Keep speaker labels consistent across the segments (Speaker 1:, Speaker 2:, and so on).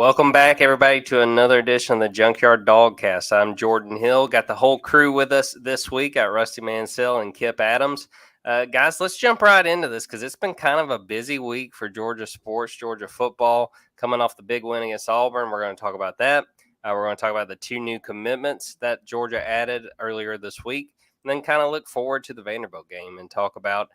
Speaker 1: Welcome back, everybody, to another edition of the Junkyard Dawgcast. I'm Jordan Hill. Got the whole crew with us this week. Got Rusty Mansell and Kip Adams. Guys, let's jump right into this because it's been kind of a busy week for Georgia sports, Georgia football, coming off the big win against Auburn. We're going to talk about that. We're going to talk about the two new commitments that Georgia added earlier this week, and then kind of look forward to the Vanderbilt game and talk about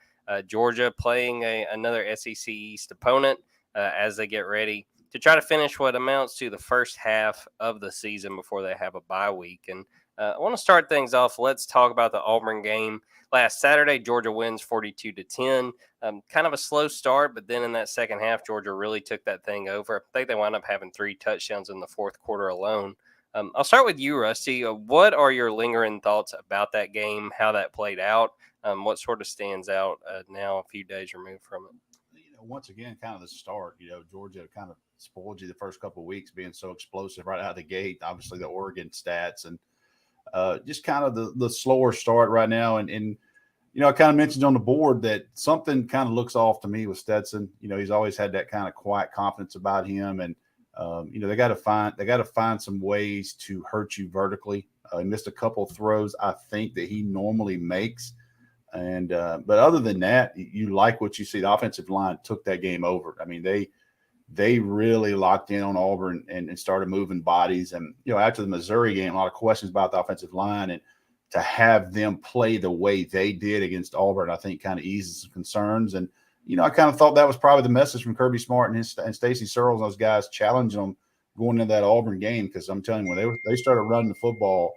Speaker 1: Georgia playing another SEC East opponent as they get ready to try to finish what amounts to the first half of the season before they have a bye week. And I want to start things off. Let's talk about the Auburn game. Last Saturday, Georgia wins 42-10. Kind of a slow start, but then in that second half, Georgia really took that thing over. I think they wound up having 3 touchdowns in the fourth quarter alone. I'll start with you, Rusty. What are your lingering thoughts about that game, how that played out? What sort of stands out now a few days removed from it?
Speaker 2: Once again, kind of the start, Georgia kind of spoiled you the first couple of weeks being so explosive right out of the gate. Obviously, the Oregon stats and just kind of the slower start right now. And I kind of mentioned on the board that something kind of looks off to me with Stetson. He's always had that kind of quiet confidence about him. And, they got to find some ways to hurt you vertically. He missed a couple of throws, I think, that he normally makes. And but other than that, you like what you see. The offensive line took that game over. I mean, they really locked in on Auburn and started moving bodies. And after the Missouri game, a lot of questions about the offensive line, and to have them play the way they did against Auburn, I think kind of eases some concerns. And I kind of thought that was probably the message from Kirby Smart and Stacey Searles and those guys challenging them going into that Auburn game, because I'm telling you, when they started running the football.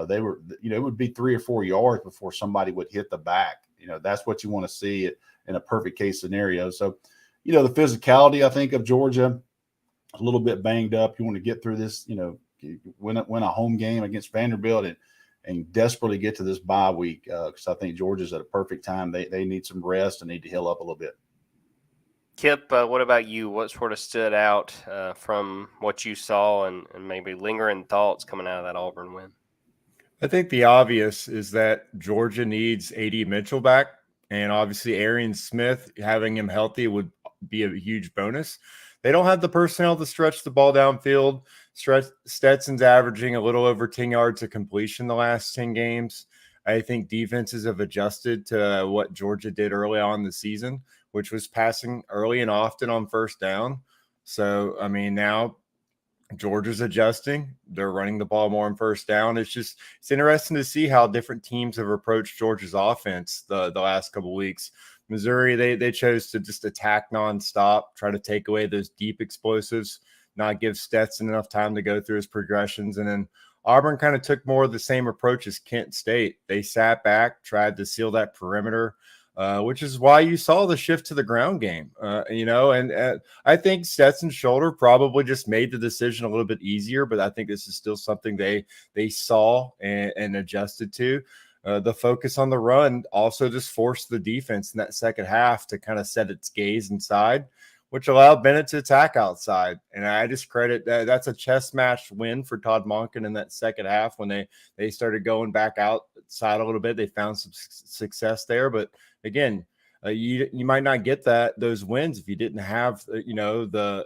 Speaker 2: They were, it would be 3 or 4 yards before somebody would hit the back. That's what you want to see in a perfect case scenario. So, the physicality, I think, of Georgia, a little bit banged up. You want to get through this, win a home game against Vanderbilt and desperately get to this bye week, because I think Georgia's at a perfect time. They need some rest and need to heal up a little bit.
Speaker 1: Kip, what about you? What sort of stood out from what you saw and maybe lingering thoughts coming out of that Auburn win?
Speaker 3: I think the obvious is that Georgia needs A.D. Mitchell back, and obviously Arian Smith, having him healthy would be a huge bonus. They don't have the personnel to stretch the ball downfield. Stetson's averaging a little over 10 yards of completion the last 10 games. I think defenses have adjusted to what Georgia did early on in the season, which was passing early and often on first down. So, now Georgia's adjusting. They're running the ball more on first down. It's interesting to see how different teams have approached Georgia's offense the last couple of weeks. Missouri, they chose to just attack nonstop, try to take away those deep explosives, not give Stetson enough time to go through his progressions. And then Auburn kind of took more of the same approach as Kent State. They sat back, tried to seal that perimeter, which is why you saw the shift to the ground game, and I think Stetson's shoulder probably just made the decision a little bit easier, but I think this is still something they saw and adjusted to. The focus on the run also just forced the defense in that second half to kind of set its gaze inside, which allowed Bennett to attack outside. And I just credit that's a chess match win for Todd Monken in that second half when they started going back outside a little bit. They found some success there, but again, you might not get those wins if you didn't have the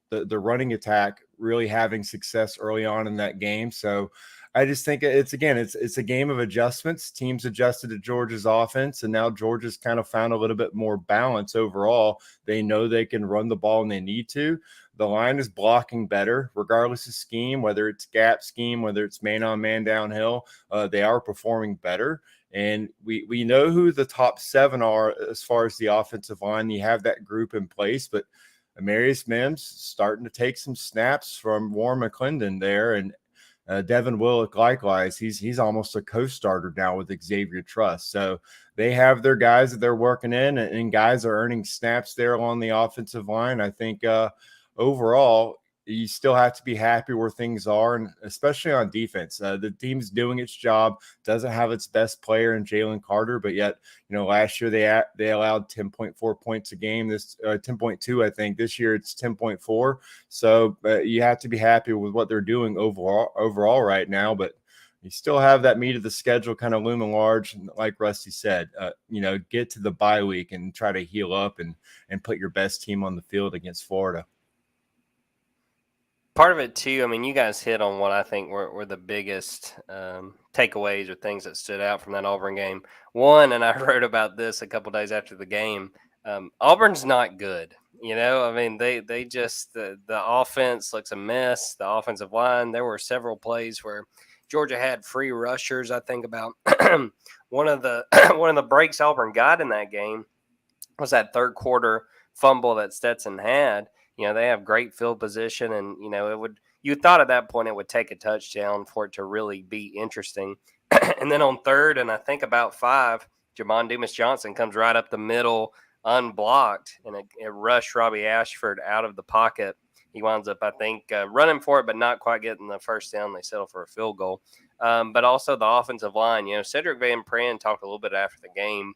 Speaker 3: running attack really having success early on in that game. So I just think it's a game of adjustments. Teams adjusted to Georgia's offense, and now Georgia's kind of found a little bit more balance overall. They know they can run the ball and they need to. The line is blocking better, regardless of scheme, whether it's gap scheme, whether it's man-on-man downhill. They are performing better. And we know who the top 7 are as far as the offensive line. You have that group in place, but Amarius Mims starting to take some snaps from Warren McClendon there, and Devin Willock likewise. He's almost a co-starter now with Xavier Truss. So they have their guys that they're working in, and guys are earning snaps there along the offensive line. I think overall, you still have to be happy where things are, and especially on defense. The team's doing its job, doesn't have its best player in Jalen Carter, but yet, last year they allowed 10.4 points a game, 10.2, I think. This year it's 10.4. So you have to be happy with what they're doing overall right now, but you still have that meat of the schedule kind of looming large. And like Rusty said, get to the bye week and try to heal up and put your best team on the field against Florida.
Speaker 1: part of it too, I mean, you guys hit on what I think were the biggest takeaways or things that stood out from that Auburn game. One, and I wrote about this a couple days after the game. Auburn's not good. I mean, they just the offense looks a mess. The offensive line. There were several plays where Georgia had free rushers. I think about one of the one of the breaks Auburn got in that game was that third quarter fumble that Stetson had. They have great field position, and you thought at that point it would take a touchdown for it to really be interesting. And then on third, and I think about 5, Jamon Dumas-Johnson comes right up the middle, unblocked, and it rushed Robbie Ashford out of the pocket. He winds up, I think, running for it, but not quite getting the first down. They settle for a field goal. But also the offensive line. Cedric Van Pran talked a little bit after the game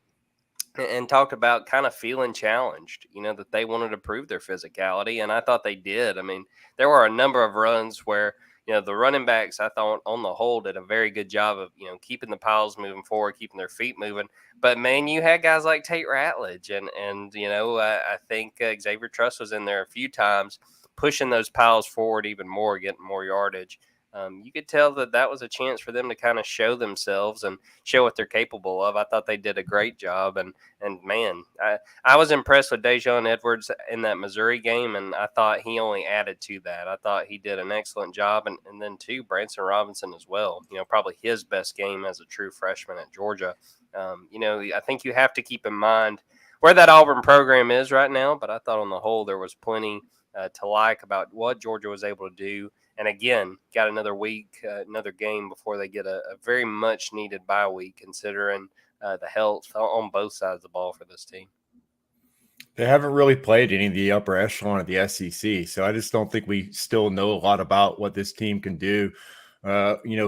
Speaker 1: and talked about kind of feeling challenged, that they wanted to prove their physicality. And I thought they did. I mean, there were a number of runs where, the running backs, I thought on the whole did a very good job of, keeping the piles moving forward, keeping their feet moving. But man, you had guys like Tate Ratledge and I think Xavier Truss was in there a few times pushing those piles forward even more, getting more yardage. You could tell that was a chance for them to kind of show themselves and show what they're capable of. I thought they did a great job. And man, I was impressed with Dejon Edwards in that Missouri game, and I thought he only added to that. I thought he did an excellent job. And then, too, Branson Robinson as well. Probably his best game as a true freshman at Georgia. I think you have to keep in mind where that Auburn program is right now, but I thought on the whole there was plenty to like about what Georgia was able to do. And again, got another week, another game before they get a very much needed bye week, considering the health on both sides of the ball for this team.
Speaker 3: They haven't really played any of the upper echelon of the SEC, so I just don't think we still know a lot about what this team can do.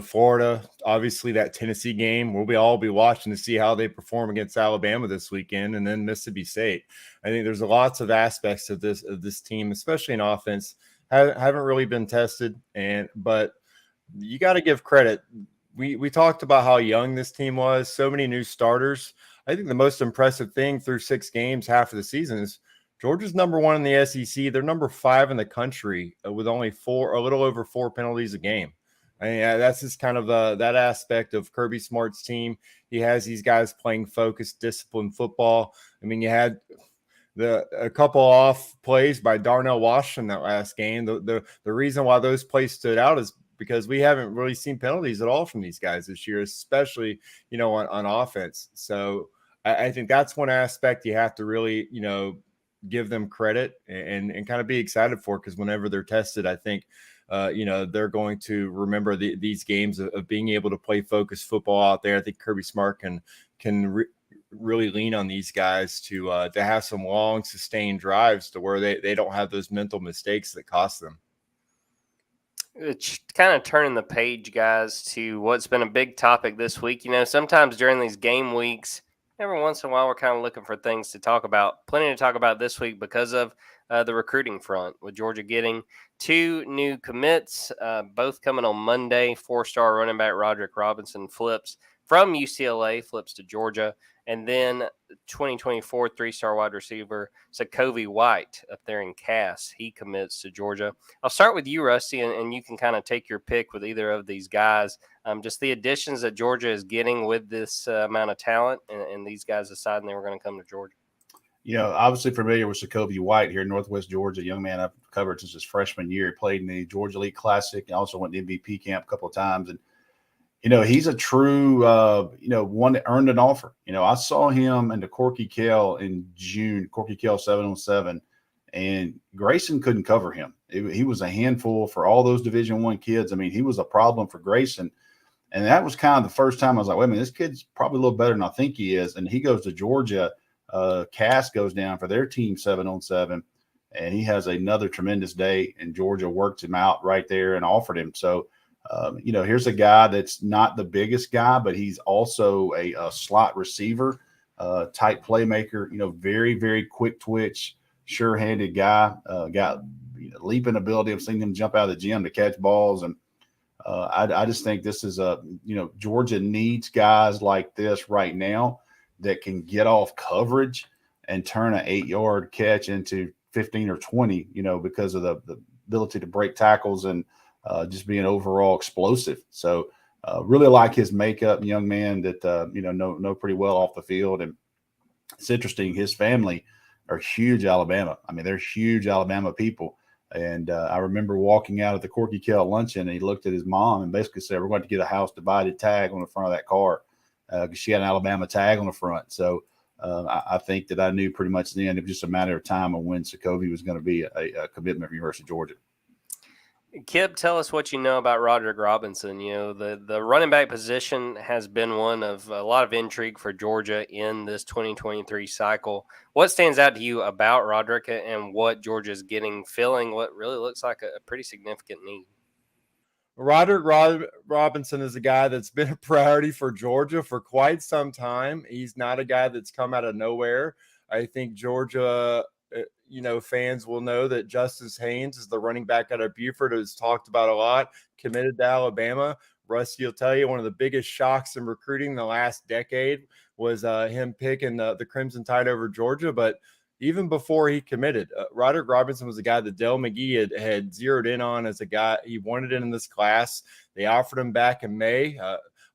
Speaker 3: Florida, obviously that Tennessee game, we'll all be watching to see how they perform against Alabama this weekend, and then Mississippi State. I think there's lots of aspects of this team, especially in offense, haven't really been tested, but you got to give credit. We talked about how young this team was, so many new starters. I think the most impressive thing through 6 games, half of the season, is Georgia's number 1 in the SEC. They're number 5 in the country with only a little over 4 penalties a game. I mean, that's just kind of that aspect of Kirby Smart's team. He has these guys playing focused, disciplined football. I mean, you had a couple off plays by Darnell Washington that last game. The reason why those plays stood out is because we haven't really seen penalties at all from these guys this year, especially, on offense. So I think that's one aspect you have to really, give them credit and kind of be excited for, because whenever they're tested, I think, they're going to remember these games of being able to play focused football out there. I think Kirby Smart can really lean on these guys to have some long sustained drives to where they don't have those mental mistakes that cost them.
Speaker 1: It's kind of turning the page, guys, to what's been a big topic this week. Sometimes during these game weeks, every once in a while, we're kind of looking for things to talk about. Plenty to talk about this week because of the recruiting front, with Georgia getting 2 new commits, both coming on Monday. 4-star running back Roderick Robinson flips from UCLA, flips to Georgia. And then 2024 3-star wide receiver Sakovi White up there in Cass, he commits to Georgia. I'll start with you, Rusty, and you can kind of take your pick with either of these guys. Just the additions that Georgia is getting with this amount of talent, and these guys deciding they were going to come to Georgia.
Speaker 2: Obviously familiar with Sakovi White here in Northwest Georgia, young man I've covered since his freshman year. He played in the Georgia League Classic and also went to MVP camp a couple of times. And he's a true, one that earned an offer. I saw him in the Corky Kell in June, Corky Kell 7-on-7, and Grayson couldn't cover him. He was a handful for all those Division I kids. I mean, he was a problem for Grayson. And that was kind of the first time I was like, wait a minute, this kid's probably a little better than I think he is. And he goes to Georgia. Cass goes down for their team 7-on-7, and he has another tremendous day. And Georgia worked him out right there and offered him. So, here's a guy that's not the biggest guy, but he's also a slot receiver, type playmaker, very, very quick twitch, sure-handed guy, got leaping ability. I've seen him jump out of the gym to catch balls. And I just think this is Georgia needs guys like this right now that can get off coverage and turn an 8-yard catch into 15 or 20, because of the ability to break tackles and just being overall explosive. So really like his makeup, young man that know pretty well off the field. And it's interesting, his family are huge Alabama. I mean, they're huge Alabama people. And I remember walking out at the Corky Kell luncheon, and he looked at his mom and basically said, "We're going to get a house divided tag on the front of that car," because she had an Alabama tag on the front. So I think that I knew pretty much then it was just a matter of time of when Sokovia was going to be a commitment from University of Georgia.
Speaker 1: Kip, tell us what you know about Roderick Robinson. You know, the running back position has been one of a lot of intrigue for Georgia in this 2023 cycle. What stands out to you about Roderick and what Georgia's getting, filling what really looks like a pretty significant need?
Speaker 3: Roderick Robinson is a guy that's been a priority for Georgia for quite some time. He's not a guy that's come out of nowhere. I think Georgia fans will know that Justice Haynes is the running back out of Buford, who's talked about a lot, committed to Alabama. Rusty will tell you one of the biggest shocks in recruiting the last decade was him picking the Crimson Tide over Georgia. But even before he committed, Roderick Robinson was a guy that Dell McGee had zeroed in on as a guy he wanted in this class. They offered him back in May,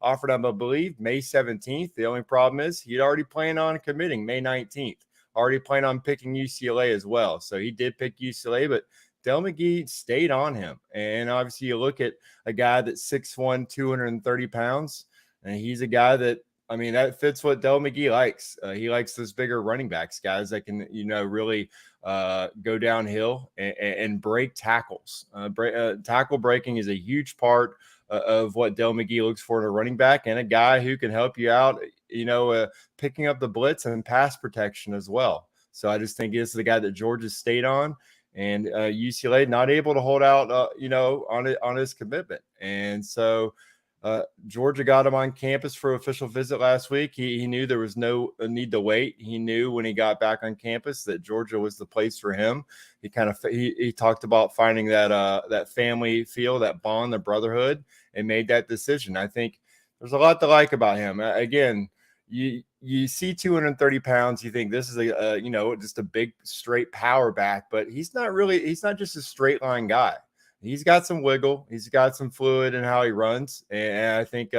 Speaker 3: offered him, I believe, May 17th. The only problem is he'd already planned on committing May 19th. Already planned on picking UCLA as well. So he did pick UCLA, but Dell McGee stayed on him. And obviously you look at a guy that's 6'1", 230 pounds, and he's a guy that, I mean, that fits what Dell McGee likes. He likes those bigger running backs, guys that can, really go downhill and break tackles. Tackle breaking is a huge part of what Dell McGee looks for in a running back, and a guy who can help you out, picking up the blitz and pass protection as well. So I just think this is the guy that Georgia stayed on, and UCLA not able to hold out, on his commitment. And so Georgia got him on campus for official visit last week. He knew there was no need to wait. He knew when he got back on campus that Georgia was the place for him. He talked about finding that family feel, that bond, the brotherhood, and made that decision. I think there's a lot to like about him. Again, you see 230 pounds, you think this is just a big straight power back, but he's not just a straight line guy. He's got some wiggle. He's got some fluid in how he runs. And I think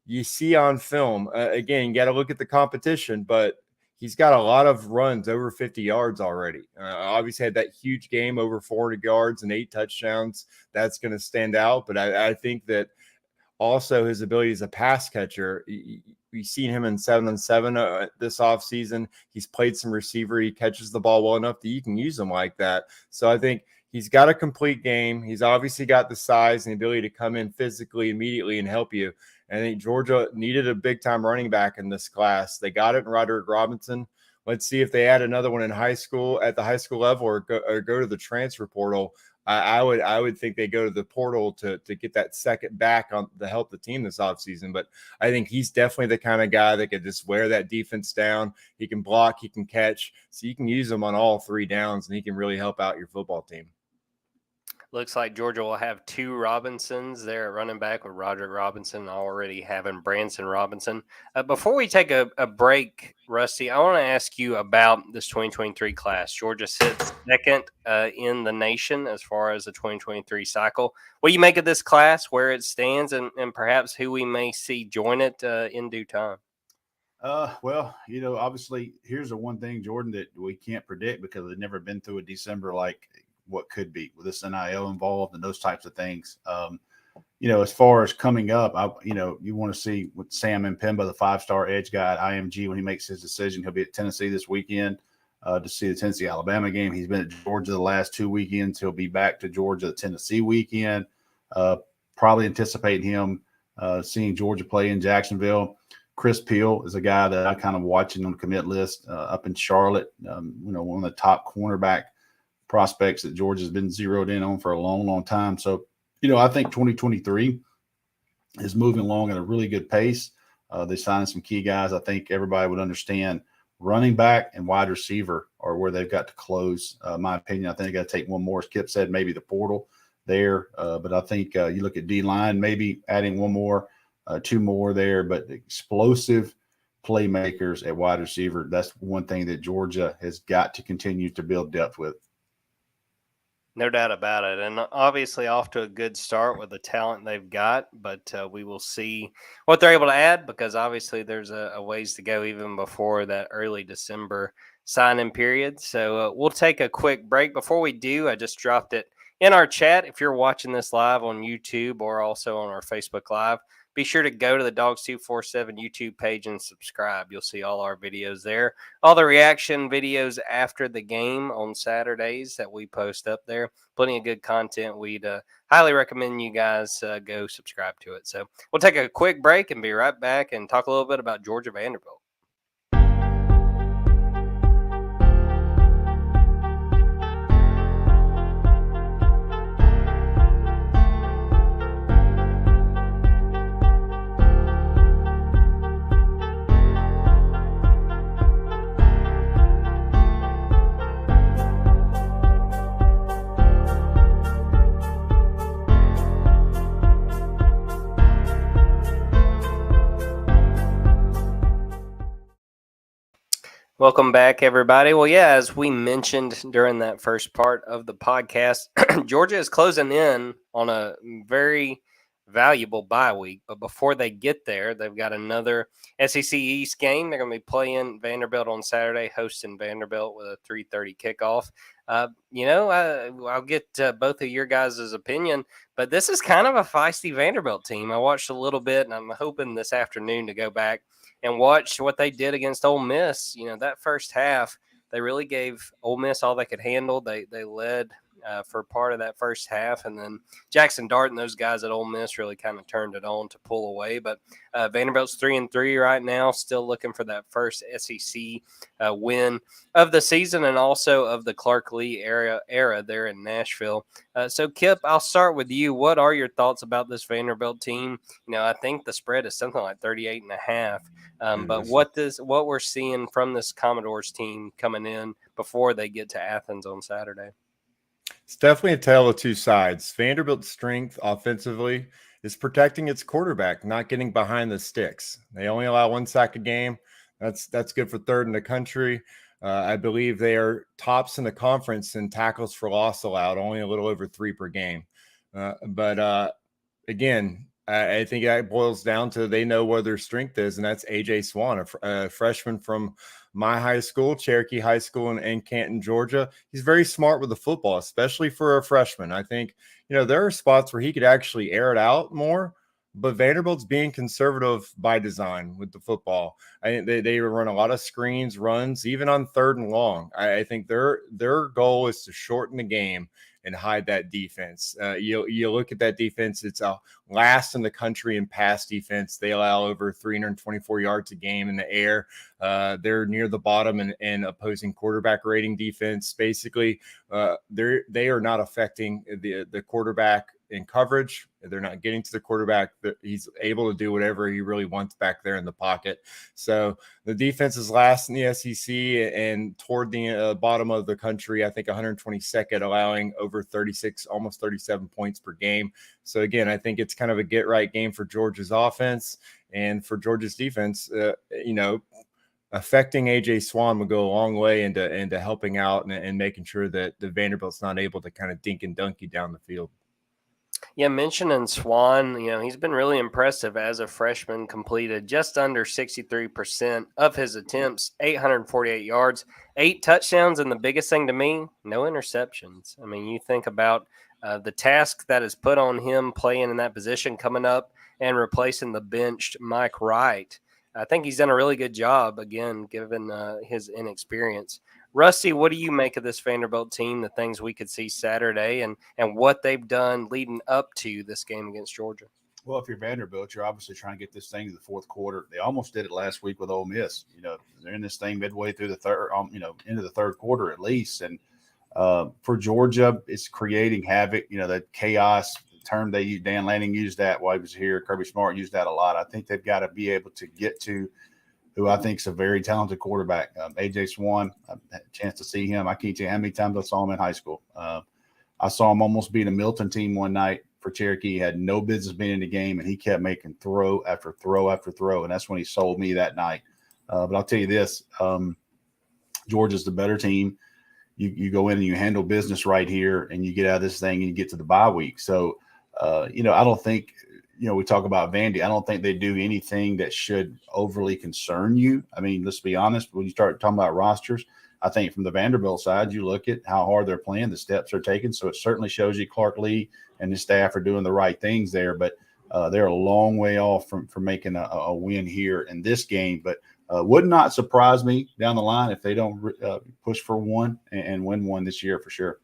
Speaker 3: you see on film, again, you got to look at the competition, but he's got a lot of runs over 50 yards already. Obviously had that huge game over 400 yards and 8 touchdowns. That's going to stand out. But I think that also his ability as a pass catcher, we've seen him in 7-on-7 this offseason. He's played some receiver. He catches the ball well enough that you can use him like that. So I think he's got a complete game. He's obviously got the size and the ability to come in physically immediately and help you. And I think Georgia needed a big-time running back in this class. They got it in Roderick Robinson. Let's see if they add another one in high school at the high school level or go to the transfer portal. I would think they go to the portal to get that second back on to help the team this offseason. But I think he's definitely the kind of guy that could just wear that defense down. He can block, he can catch. So you can use him on all 3 downs, and he can really help out your football team.
Speaker 1: Looks like Georgia will have 2 Robinsons there at running back, with Roderick Robinson already having Branson Robinson. Before we take a break, Rusty, I want to ask you about this 2023 class. Georgia sits second in the nation as far as the 2023 cycle. What do you make of this class, where it stands, and perhaps who we may see join it in due time?
Speaker 2: Well, obviously, here's the one thing, Jordan, that we can't predict because we've never been through a December like what could be with this NIL involved and those types of things. As far as coming up, you want to see with Sam Mpemba, the 5-star edge guy at IMG, when he makes his decision. He'll be at Tennessee this weekend to see the Tennessee-Alabama game. He's been at Georgia the last 2 weekends. He'll be back to Georgia the Tennessee weekend. Probably anticipating him seeing Georgia play in Jacksonville. Chris Peel is a guy that I kind of watching on the commit list up in Charlotte. One of the top cornerback prospects that Georgia's been zeroed in on for a long, long time. So, I think 2023 is moving along at a really good pace. They signed some key guys. I think everybody would understand running back and wide receiver are where they've got to close. My opinion, I think they got to take one more, as Kip said, maybe the portal there. But I think you look at D-line, maybe adding one more, 2 more there, but explosive playmakers at wide receiver. That's one thing that Georgia has got to continue to build depth with.
Speaker 1: No doubt about it. And obviously off to a good start with the talent they've got, but we will see what they're able to add because obviously there's a ways to go even before that early December sign-in period. So we'll take a quick break. Before we do, I just dropped it in our chat. If you're watching this live on YouTube or also on our Facebook Live, be sure to go to the Dawgs 247 YouTube page and subscribe. You'll see all our videos there. All the reaction videos after the game on Saturdays that we post up there. Plenty of good content. We'd highly recommend you guys go subscribe to it. So we'll take a quick break and be right back and talk a little bit about Georgia Vanderbilt. Welcome back, everybody. Well, yeah, as we mentioned during that first part of the podcast, Georgia is closing in on a very valuable bye week. But before they get there, they've got another SEC East game. They're going to be playing Vanderbilt on Saturday, hosting Vanderbilt with a 3:30 kickoff. I'll get both of your guys' opinion, but this is kind of a feisty Vanderbilt team. I watched a little bit, and I'm hoping this afternoon to go back and watch what they did against Ole Miss. You know, that first half, they really gave Ole Miss all they could handle. They led for part of that first half, and then Jackson Dart and those guys at Ole Miss really kind of turned it on to pull away. But Vanderbilt's 3-3 right now, still looking for that first SEC win of the season and also of the Clark Lee era there in Nashville. So, Kip, I'll start with you. What are your thoughts about this Vanderbilt team? You know, I think the spread is something like 38.5. But what we're seeing from this Commodores team coming in before they get to Athens on Saturday?
Speaker 3: It's definitely a tale of two sides. Vanderbilt's strength offensively is protecting its quarterback, not getting behind the sticks. They only allow 1 sack a game. That's good for third in the country. I believe they are tops in the conference in tackles for loss allowed, only a little over 3 per game. Again, I think that boils down to they know where their strength is, and that's A.J. Swan, a freshman from my high school, Cherokee High School in Canton, Georgia. He's very smart with the football, especially for a freshman. I think, there are spots where he could actually air it out more, but Vanderbilt's being conservative by design with the football. I think they run a lot of screens, runs, even on 3rd and long. I think their goal is to shorten the game and hide that defense. You look at that defense, it's a last in the country in pass defense. They allow over 324 yards a game in the air. They're near the bottom in opposing quarterback rating defense. Basically, they are not affecting the quarterback in coverage. They're not getting to the quarterback. He's able to do whatever he really wants back there in the pocket. So the defense is last in the SEC and toward the bottom of the country, I think 122nd, allowing over 36, almost 37 points per game. So again, I think it's kind of a get right game for Georgia's offense and for Georgia's defense. Affecting A.J. Swan would go a long way into helping out and making sure that the Vanderbilt's not able to kind of dink and dunk you down the field.
Speaker 1: Yeah, mentioning Swan, he's been really impressive as a freshman, completed just under 63% of his attempts, 848 yards, 8 touchdowns, and the biggest thing to me, no interceptions. I mean, you think about the task that is put on him playing in that position coming up and replacing the benched Mike Wright. I think he's done a really good job, again, given his inexperience. Rusty, what do you make of this Vanderbilt team, the things we could see Saturday and what they've done leading up to this game against Georgia?
Speaker 2: Well, if you're Vanderbilt, you're obviously trying to get this thing to the fourth quarter. They almost did it last week with Ole Miss. They're in this thing midway through the third, into the third quarter at least. And for Georgia, it's creating havoc. That chaos term Dan Lanning used that while he was here. Kirby Smart used that a lot. I think they've got to be able to get to who I think is a very talented quarterback. A.J. Swan, I had a chance to see him. I can't tell you how many times I saw him in high school. I saw him almost beat a Milton team one night for Cherokee. He had no business being in the game, and he kept making throw after throw after throw, and that's when he sold me that night. But I'll tell you this, Georgia's the better team. you go in and you handle business right here, and you get out of this thing and you get to the bye week. So, I don't think, we talk about Vandy. I don't think they do anything that should overly concern you. I mean, let's be honest. When you start talking about rosters, I think from the Vanderbilt side, you look at how hard they're playing, the steps they're taking. So it certainly shows you Clark Lee and his staff are doing the right things there. But they're a long way off from making a win here in this game. But would not surprise me down the line if they don't push for one and win one this year for sure.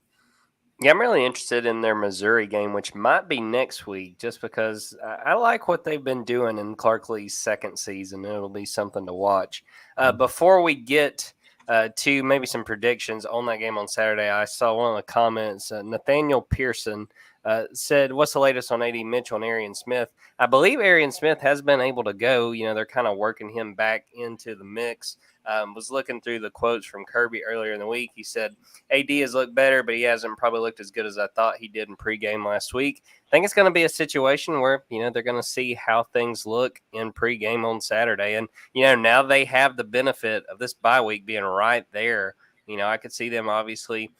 Speaker 1: Yeah, I'm really interested in their Missouri game, which might be next week, just because I like what they've been doing in Clark Lee's second season. It'll be something to watch. Before we get to maybe some predictions on that game on Saturday, I saw one of the comments. Nathaniel Pearson said, "What's the latest on A.D. Mitchell and Arian Smith?" I believe Arian Smith has been able to go. They're kind of working him back into the mix. Was looking through the quotes from Kirby earlier in the week. He said, AD has looked better, but he hasn't probably looked as good as I thought he did in pregame last week. I think it's going to be a situation where, they're going to see how things look in pregame on Saturday. And, now they have the benefit of this bye week being right there. I could see them obviously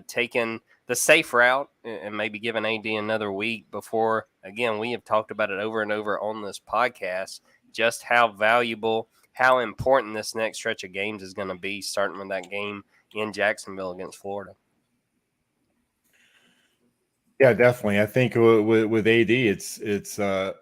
Speaker 1: taking the safe route and maybe giving AD another week before, again, we have talked about it over and over on this podcast, just how valuable, how important this next stretch of games is going to be, starting with that game in Jacksonville against Florida.
Speaker 3: Yeah, definitely. I think with AD, it's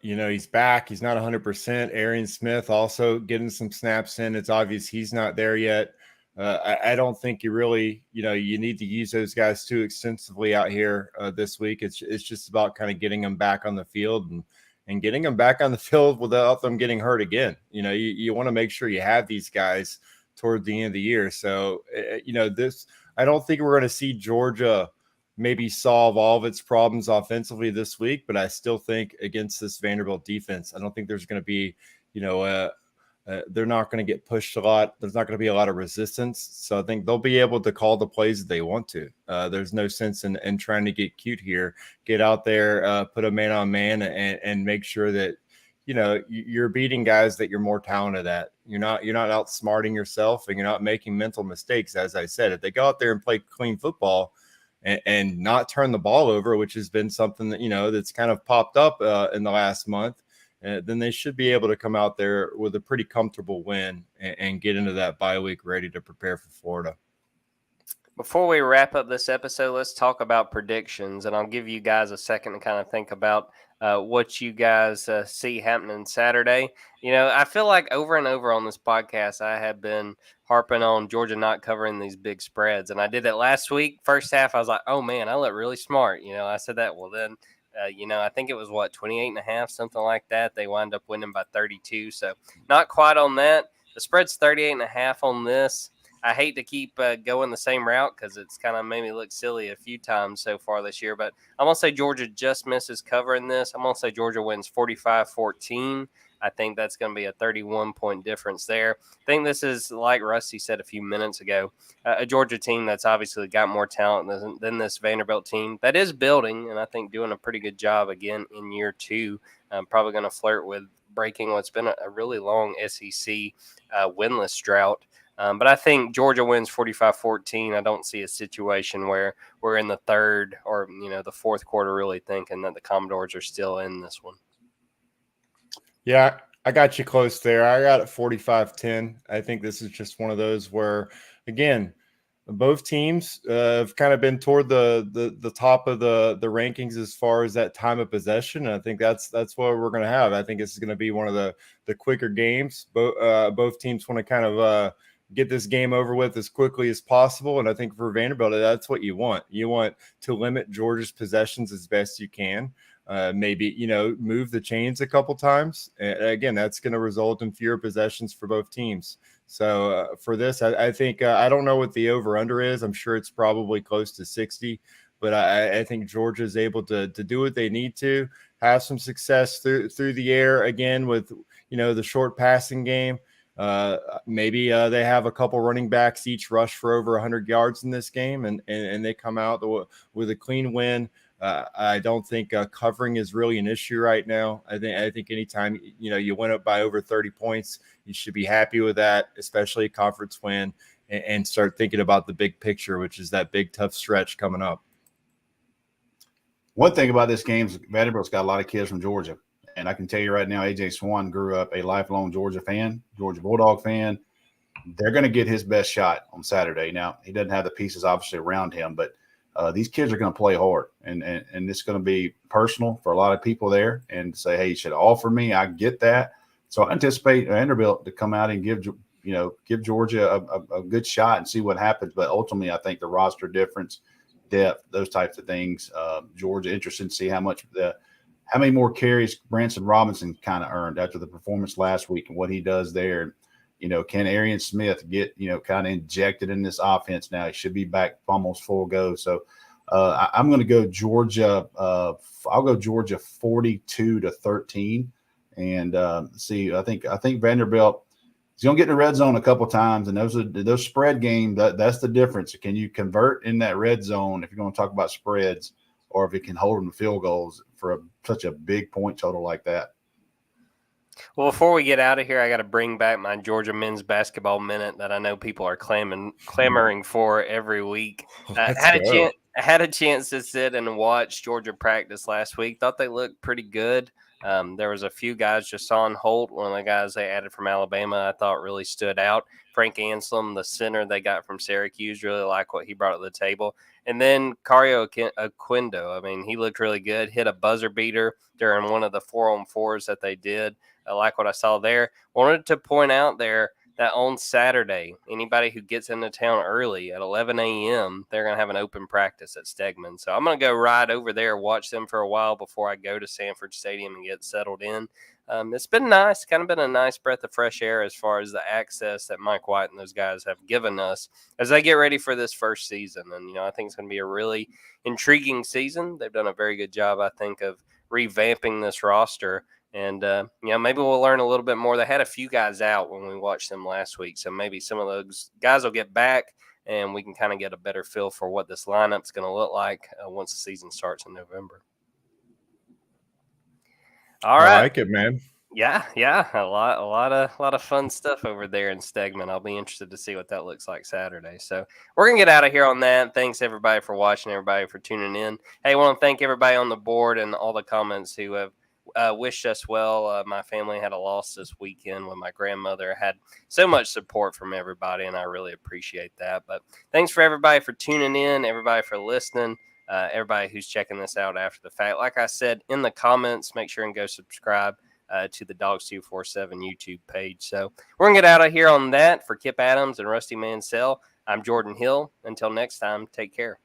Speaker 3: he's back. He's not 100%. Arian Smith also getting some snaps in. It's obvious he's not there yet. I don't think you really, you need to use those guys too extensively out here this week. It's just about kind of getting them back on the field and getting them back on the field without them getting hurt again. You want to make sure you have these guys toward the end of the year. So, I don't think we're going to see Georgia maybe solve all of its problems offensively this week, but I still think against this Vanderbilt defense, I don't think there's going to be, they're not going to get pushed a lot. There's not going to be a lot of resistance. So I think they'll be able to call the plays that they want to. There's no sense in trying to get cute here. Get out there, put a man on man and make sure that, you're beating guys that you're more talented at. You're not outsmarting yourself, and you're not making mental mistakes. As I said, if they go out there and play clean football and not turn the ball over, which has been something that, that's kind of popped up in the last month, then they should be able to come out there with a pretty comfortable win and get into that bye week ready to prepare for Florida.
Speaker 1: Before we wrap up this episode, let's talk about predictions, and I'll give you guys a second to kind of think about what you guys see happening Saturday. I feel like over and over on this podcast, I have been harping on Georgia not covering these big spreads, and I did it last week. First half, I was like, oh, man, I look really smart. I said that. Well, then, I think it was, 28.5, something like that. They wind up winning by 32, so not quite on that. The spread's 38.5 on this. I hate to keep going the same route because it's kind of made me look silly a few times so far this year. But I'm going to say Georgia just misses covering this. I'm going to say Georgia wins 45-14. I think that's going to be a 31-point difference there. I think this is, like Rusty said a few minutes ago, a Georgia team that's obviously got more talent than this Vanderbilt team that is building, and I think doing a pretty good job again in year two. Probably going to flirt with breaking what's been a really long SEC winless drought. But I think Georgia wins 45-14. I don't see a situation where we're in the third or, the fourth quarter really thinking that the Commodores are still in this one.
Speaker 3: Yeah, I got you close there. I got it 45-10. I think this is just one of those where, again, both teams have kind of been toward the top of the rankings as far as that time of possession. And I think that's what we're going to have. I think this is going to be one of the quicker games. Both teams want to kind of get this game over with as quickly as possible. And I think for Vanderbilt, that's what you want. You want to limit Georgia's possessions as best you can. Maybe, move the chains a couple times. And again, that's going to result in fewer possessions for both teams. So for this, I think I don't know what the over-under is. I'm sure it's probably close to 60. But I think Georgia is able to do what they need to, have some success through the air again with, the short passing game. Maybe they have a couple running backs each rush for over 100 yards in this game, and they come out with a clean win. I don't think covering is really an issue right now. I think anytime you win up by over 30 points, you should be happy with that, especially a conference win. and start thinking about the big picture, which is that big tough stretch coming up.
Speaker 2: One thing about this game is Vanderbilt's got a lot of kids from Georgia. And I can tell you right now, A.J. Swan grew up a lifelong Georgia fan, Georgia Bulldog fan. They're going to get his best shot on Saturday. Now, he doesn't have the pieces, obviously, around him, but these kids are going to play hard. And it's going to be personal for a lot of people there and say, hey, you should offer me. I get that. So I anticipate Vanderbilt to come out and give Georgia a good shot and see what happens. But ultimately, I think the roster difference, depth, those types of things, Georgia interested to see how many more carries Branson Robinson kind of earned after the performance last week and what he does there. Can Arian Smith get, kind of injected in this offense now? He should be back almost full go. So I'm going to go Georgia. I'll go Georgia 42-13 and see. I think Vanderbilt is going to get in the red zone a couple times, and those spread games. That's the difference. Can you convert in that red zone if you're going to talk about spreads, or if it can hold them to field goals for such a big point total like that?
Speaker 1: Well, before we get out of here, I got to bring back my Georgia men's basketball minute that I know people are clamoring for every week. I had a chance to sit and watch Georgia practice last week. Thought they looked pretty good. There was a few guys, Jason Holt, one of the guys they added from Alabama, I thought really stood out. Frank Anselm, the center they got from Syracuse, really like what he brought to the table. And then Cario Aquindo, I mean, he looked really good, hit a buzzer beater during one of the 4-on-4s that they did. I like what I saw there. Wanted to point out there that on Saturday, anybody who gets into town early at 11 a.m., they're going to have an open practice at Stegman. So I'm going to go right over there, watch them for a while before I go to Sanford Stadium and get settled in. It's been nice, kind of been a nice breath of fresh air as far as the access that Mike White and those guys have given us as they get ready for this first season. And, I think it's going to be a really intriguing season. They've done a very good job, I think, of revamping this roster. And, maybe we'll learn a little bit more. They had a few guys out when we watched them last week. So maybe some of those guys will get back and we can kind of get a better feel for what this lineup's going to look like once the season starts in November. All right.
Speaker 3: I like it, man.
Speaker 1: Yeah. A lot of fun stuff over there in Stegman. I'll be interested to see what that looks like Saturday. So we're going to get out of here on that. Thanks, everybody, for watching, everybody for tuning in. Hey, I want to thank everybody on the board and all the comments who have wished us well. My family had a loss this weekend when my grandmother. Had so much support from everybody, and I really appreciate that. But thanks for everybody for tuning in, everybody for listening, everybody who's checking this out after the fact. Like I said in the comments, make sure and go subscribe to the Dawgs 247 YouTube page. So we're going to get out of here on that. For Kip Adams and Rusty Mansell, I'm Jordan Hill. Until next time, take care.